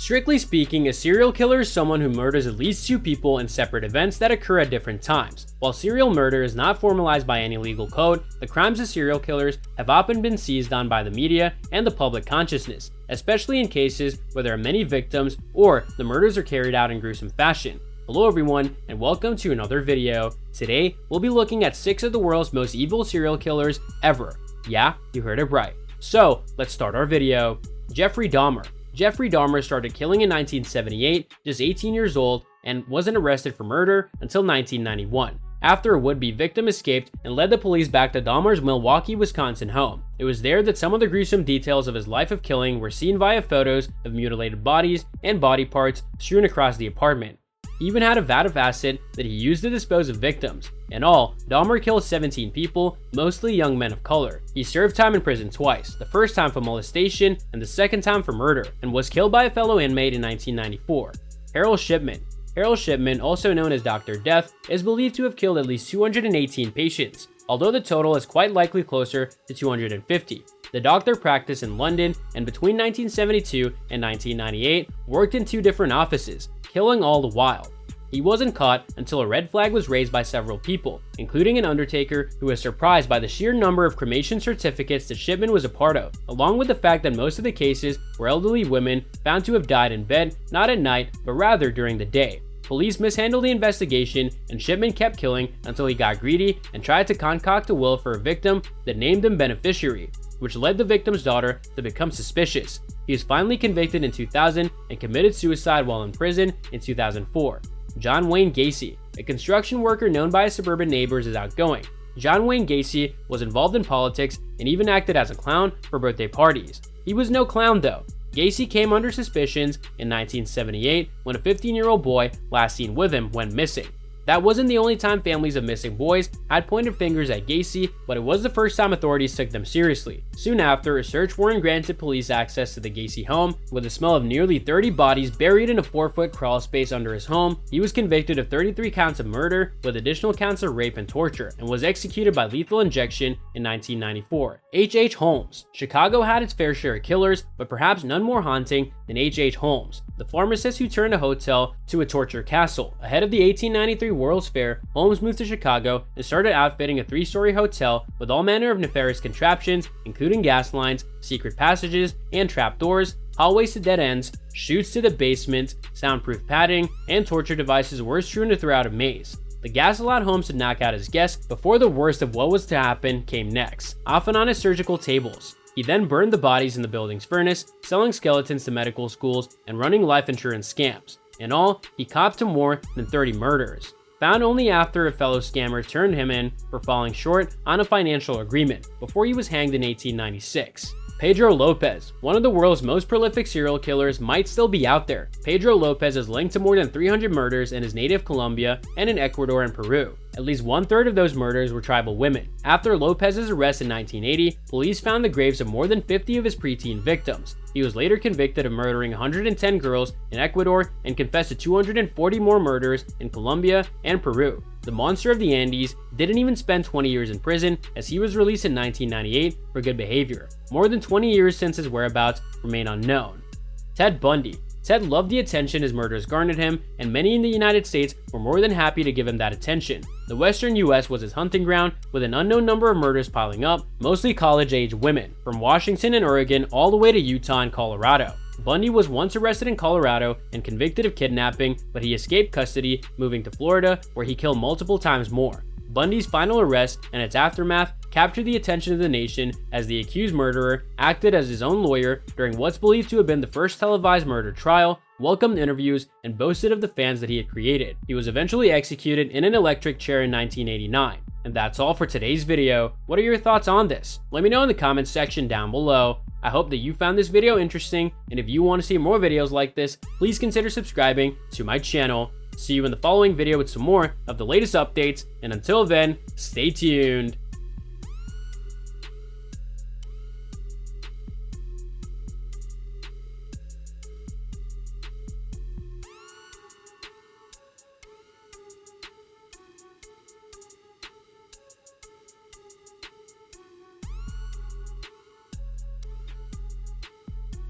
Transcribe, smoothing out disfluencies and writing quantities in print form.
Strictly speaking, a serial killer is someone who murders at least two people in separate events that occur at different times. While serial murder is not formalized by any legal code, the crimes of serial killers have often been seized on by the media and the public consciousness, especially in cases where there are many victims or the murders are carried out in gruesome fashion. Hello everyone, and welcome to another video. Today, we'll be looking at 6 of the world's most evil serial killers ever. Yeah, you heard it right. So, let's start our video. Jeffrey Dahmer. Jeffrey Dahmer started killing in 1978, just 18 years old, and wasn't arrested for murder until 1991. After a would-be victim escaped and led the police back to Dahmer's Milwaukee, Wisconsin home. It was there that some of the gruesome details of his life of killing were seen via photos of mutilated bodies and body parts strewn across the apartment. He even had a vat of acid that he used to dispose of victims. In all, Dahmer killed 17 people, mostly young men of color. He served time in prison twice, the first time for molestation and the second time for murder, and was killed by a fellow inmate in 1994. Harold Shipman. Harold Shipman, also known as Dr. Death, is believed to have killed at least 218 patients, although the total is quite likely closer to 250. The doctor practiced in London and between 1972 and 1998 worked in 2 different offices, killing all the while. He wasn't caught until a red flag was raised by several people, including an undertaker who was surprised by the sheer number of cremation certificates that Shipman was a part of, along with the fact that most of the cases were elderly women found to have died in bed, not at night, but rather during the day. Police mishandled the investigation, and Shipman kept killing until he got greedy and tried to concoct a will for a victim that named him beneficiary, which led the victim's daughter to become suspicious. He was finally convicted in 2000 and committed suicide while in prison in 2004. John Wayne Gacy. A construction worker known by his suburban neighbors as outgoing. John Wayne Gacy was involved in politics and even acted as a clown for birthday parties. He was no clown though. Gacy came under suspicions in 1978 when a 15-year-old boy last seen with him went missing. That wasn't the only time families of missing boys had pointed fingers at Gacy, but it was the first time authorities took them seriously. Soon after, a search warrant granted police access to the Gacy home. With the smell of nearly 30 bodies buried in a 4-foot crawl space under his home, he was convicted of 33 counts of murder with additional counts of rape and torture, and was executed by lethal injection in 1994. H.H. Holmes. Chicago had its fair share of killers, but perhaps none more haunting than H.H. Holmes, the pharmacist who turned a hotel to a torture castle. Ahead of the 1893 World's Fair, Holmes moved to Chicago and started outfitting a 3-story hotel with all manner of nefarious contraptions, including gas lines, secret passages and trapdoors, hallways to dead ends, chutes to the basement, soundproof padding, and torture devices were strewn throughout a maze. The gas allowed Holmes to knock out his guests before the worst of what was to happen came next, often on his surgical tables. He then burned the bodies in the building's furnace, selling skeletons to medical schools and running life insurance scams. In all, he copped to more than 30 murders. Found only after a fellow scammer turned him in for falling short on a financial agreement before he was hanged in 1896. Pedro Lopez. One of the world's most prolific serial killers might still be out there. Pedro Lopez is linked to more than 300 murders in his native Colombia and in Ecuador and Peru. At least 1/3 of those murders were tribal women. After Lopez's arrest in 1980, police found the graves of more than 50 of his preteen victims. He was later convicted of murdering 110 girls in Ecuador and confessed to 240 more murders in Colombia and Peru. The monster of the Andes didn't even spend 20 years in prison, as he was released in 1998 for good behavior. More than 20 years since his whereabouts remain unknown. Ted Bundy. Ted loved the attention his murders garnered him, and many in the United States were more than happy to give him that attention. The western US was his hunting ground, with an unknown number of murders piling up, mostly college-age women, from Washington and Oregon all the way to Utah and Colorado. Bundy was once arrested in Colorado and convicted of kidnapping, but he escaped custody, moving to Florida, where he killed multiple times more. Bundy's final arrest and its aftermath captured the attention of the nation, as the accused murderer acted as his own lawyer during what's believed to have been the first televised murder trial, welcomed interviews, and boasted of the fans that he had created. He was eventually executed in an electric chair in 1989. And that's all for today's video. What are your thoughts on this? Let me know in the comments section down below. I hope that you found this video interesting, and if you want to see more videos like this, please consider subscribing to my channel. See you in the following video with some more of the latest updates, and until then, stay tuned.